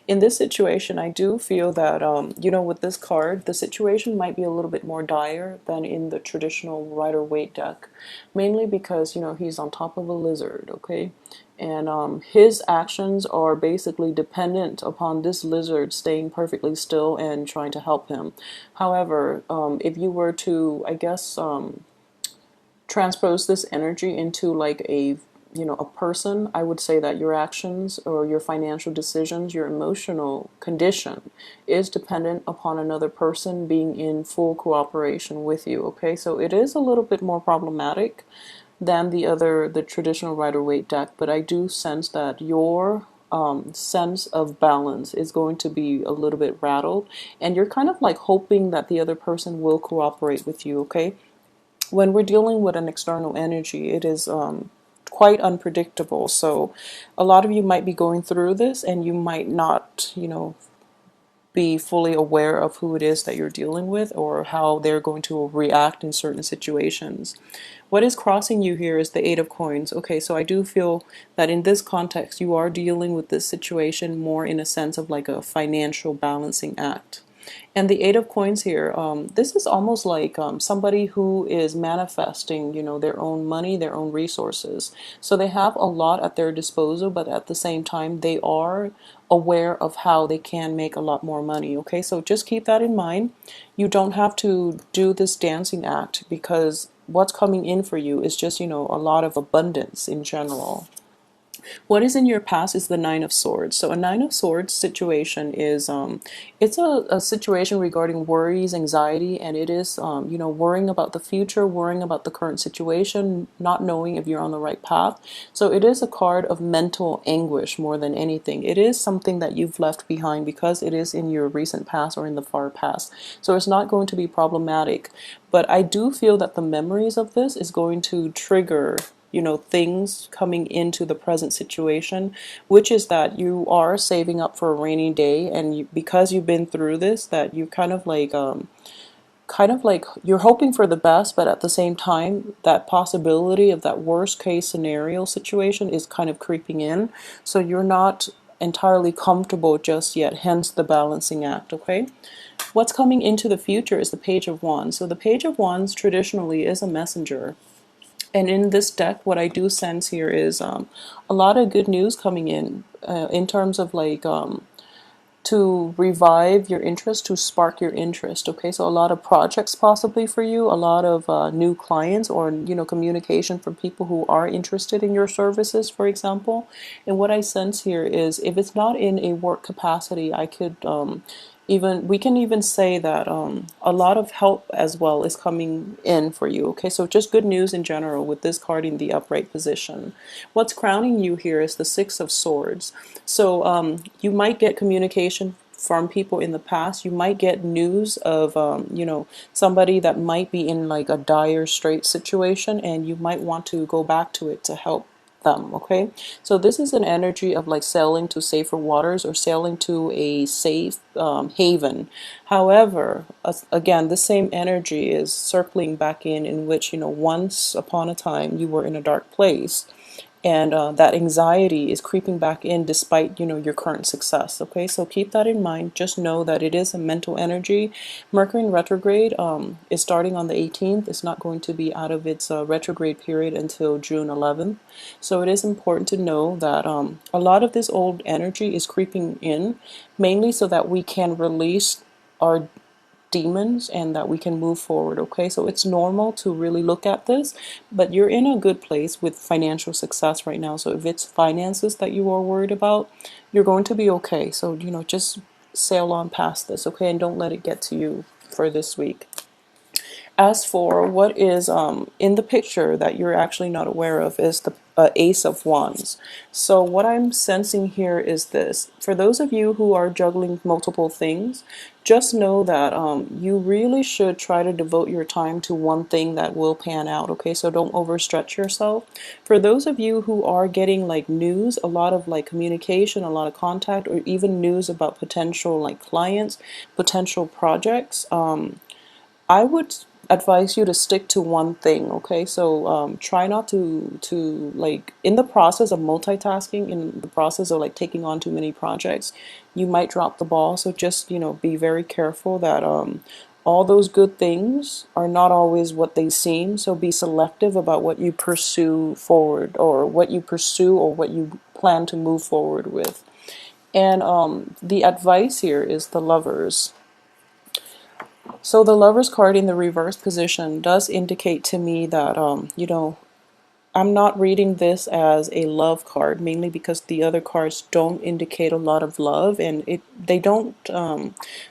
In this situation, I do feel that, with this card, the situation might be a little bit more dire than in the traditional Rider-Waite deck, mainly because, he's on top of a lizard, okay? And his actions are basically dependent upon this lizard staying perfectly still and trying to help him. However, if you were to, I guess, transpose this energy into like a person, I would say that your actions or your financial decisions, your emotional condition is dependent upon another person being in full cooperation with you. Okay, so it is a little bit more problematic than the traditional Rider-Waite deck, but I do sense that your sense of balance is going to be a little bit rattled, and you're kind of like hoping that the other person will cooperate with you. Okay, when we're dealing with an external energy, it is quite unpredictable. So a lot of you might be going through this and you might not, be fully aware of who it is that you're dealing with or how they're going to react in certain situations. What is crossing you here is the Eight of Coins. Okay, so I do feel that in this context, you are dealing with this situation more in a sense of like a financial balancing act. And the Eight of Coins here, this is almost like somebody who is manifesting, their own money, their own resources. So they have a lot at their disposal, but at the same time, they are aware of how they can make a lot more money. Okay, so just keep that in mind. You don't have to do this dancing act because what's coming in for you is just, a lot of abundance in general. What is in your past is the Nine of Swords. So a Nine of Swords situation is it's a situation regarding worries, anxiety, and it is worrying about the future, worrying about the current situation, not knowing if you're on the right path. So it is a card of mental anguish more than anything. It is something that you've left behind because it is in your recent past or in the far past. So it's not going to be problematic. But I do feel that the memories of this is going to trigger things coming into the present situation, which is that you are saving up for a rainy day, and because you've been through this, that you kind of like you're hoping for the best, but at the same time, that possibility of that worst case scenario situation is kind of creeping in. So you're not entirely comfortable just yet, hence the balancing act, okay? What's coming into the future is the Page of Wands. So the Page of Wands traditionally is a messenger. And in this deck, what I do sense here is a lot of good news coming in terms of like to revive your interest, to spark your interest. Okay, so a lot of projects possibly for you, a lot of new clients, or communication from people who are interested in your services, for example. And what I sense here is, if it's not in a work capacity, I could even we can even say that a lot of help as well is coming in for you. Okay, so just good news in general with this card in the upright position. What's crowning you here is the Six of Swords. So you might get communication from people in the past. You might get news of somebody that might be in like a dire straight situation, and you might want to go back to it to help them. Okay, so this is an energy of like sailing to safer waters or sailing to a safe haven. However, again, the same energy is circling back in which once upon a time you were in a dark place, and that anxiety is creeping back in despite your current success. Okay, so keep that in mind. Just know that it is a mental energy. Mercury in retrograde is starting on the 18th. It's not going to be out of its retrograde period until June 11th. So it is important to know that a lot of this old energy is creeping in, mainly so that we can release our demons and that we can move forward. Okay, so it's normal to really look at this, but you're in a good place with financial success right now. So if it's finances that you are worried about, you're going to be okay. So just sail on past this, okay, and don't let it get to you for this week. As for what is in the picture that you're actually not aware of is the Ace of Wands. So what I'm sensing here is this. For those of you who are juggling multiple things, just know that you really should try to devote your time to one thing that will pan out, okay? So don't overstretch yourself. For those of you who are getting like news, a lot of like communication, a lot of contact, or even news about potential like clients, potential projects, I would advise you to stick to one thing, okay? So try not to like, in the process of multitasking, in the process of like taking on too many projects, you might drop the ball. So just, be very careful that all those good things are not always what they seem. So be selective about what you pursue forward, or what you pursue, or what you plan to move forward with. And the advice here is the Lovers. So the Lovers card in the reverse position does indicate to me that, I'm not reading this as a love card, mainly because the other cards don't indicate a lot of love, and they don't,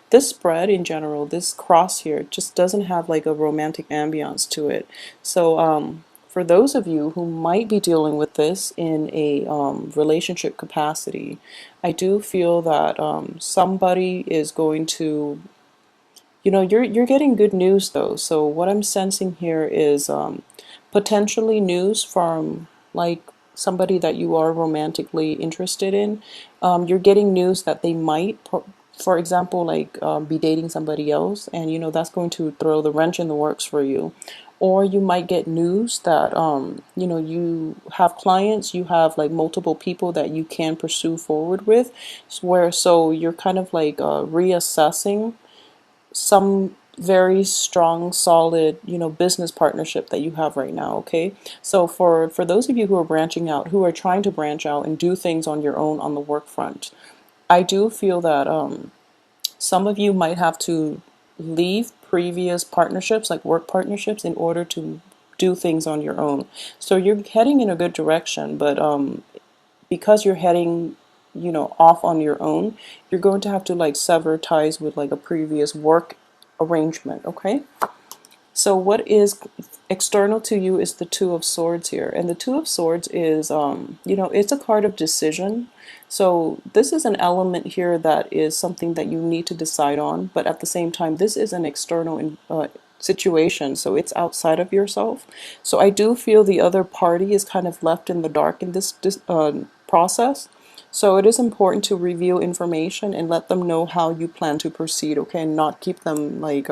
this spread in general, this cross here, just doesn't have like a romantic ambiance to it. So for those of you who might be dealing with this in a relationship capacity, I do feel that somebody is going to, you're getting good news though. So what I'm sensing here is potentially news from like somebody that you are romantically interested in. You're getting news that they might, for example, like be dating somebody else, and that's going to throw the wrench in the works for you. Or you might get news that you have clients, you have like multiple people that you can pursue forward with, so you're kind of like reassessing some very strong, solid, business partnership that you have right now, okay? So for those of you who are branching out, who are trying to branch out and do things on your own on the work front, I do feel that some of you might have to leave previous partnerships, like work partnerships, in order to do things on your own. So you're heading in a good direction, but because you're heading off on your own, you're going to have to like sever ties with like a previous work arrangement, okay? So what is external to you is the Two of Swords here, and the Two of Swords is it's a card of decision. So this is an element here that is something that you need to decide on, but at the same time this is an external situation, so it's outside of yourself. So I do feel the other party is kind of left in the dark in this process. So it is important to reveal information and let them know how you plan to proceed, okay, and not keep them like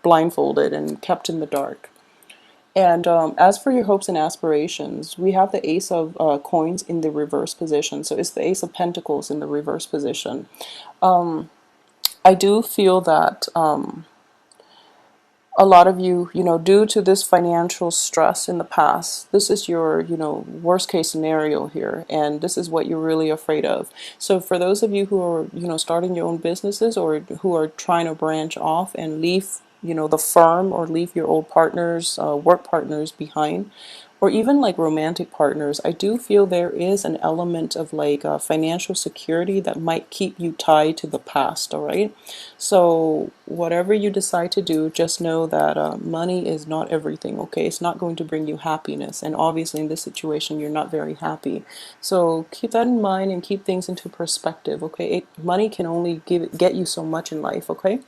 blindfolded and kept in the dark. And as for your hopes and aspirations, we have the Ace of Coins in the reverse position. So it's the Ace of Pentacles in the reverse position. I do feel that a lot of you, due to this financial stress in the past, this is your, worst case scenario here, and this is what you're really afraid of. So for those of you who are, starting your own businesses, or who are trying to branch off and leave, the firm, or leave your old partners, work partners behind, or even like romantic partners, I do feel there is an element of like financial security that might keep you tied to the past, all right? So whatever you decide to do, just know that money is not everything, okay? It's not going to bring you happiness, and obviously in this situation you're not very happy. So keep that in mind and keep things into perspective, okay? Money can only get you so much in life, okay?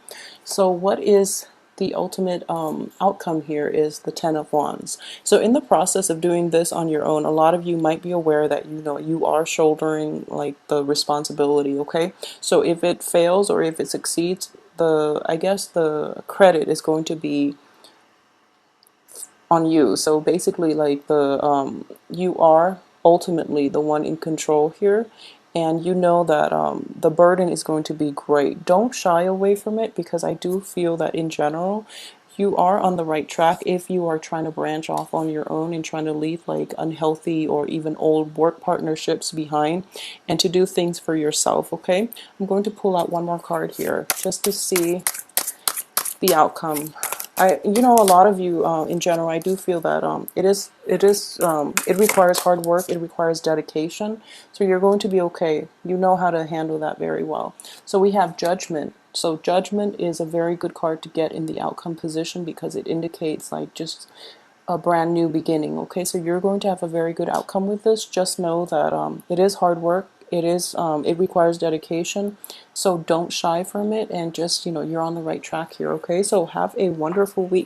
So what is the ultimate outcome here is the Ten of Wands. So in the process of doing this on your own, a lot of you might be aware that you are shouldering like the responsibility, okay? So if it fails or if it succeeds, I guess the credit is going to be on you. So basically like you are ultimately the one in control here, and you know that the burden is going to be great. Don't shy away from it, because I do feel that in general you are on the right track if you are trying to branch off on your own and trying to leave like unhealthy or even old work partnerships behind and to do things for yourself, okay? I'm going to pull out one more card here just to see the outcome. A lot of you, in general, I do feel that it requires hard work, it requires dedication. So you're going to be okay. You know how to handle that very well. So we have Judgment. So Judgment is a very good card to get in the outcome position, because it indicates like just a brand new beginning. Okay, so you're going to have a very good outcome with this. Just know that it is hard work. It requires dedication, so don't shy from it, and just you're on the right track here. Okay, so have a wonderful week.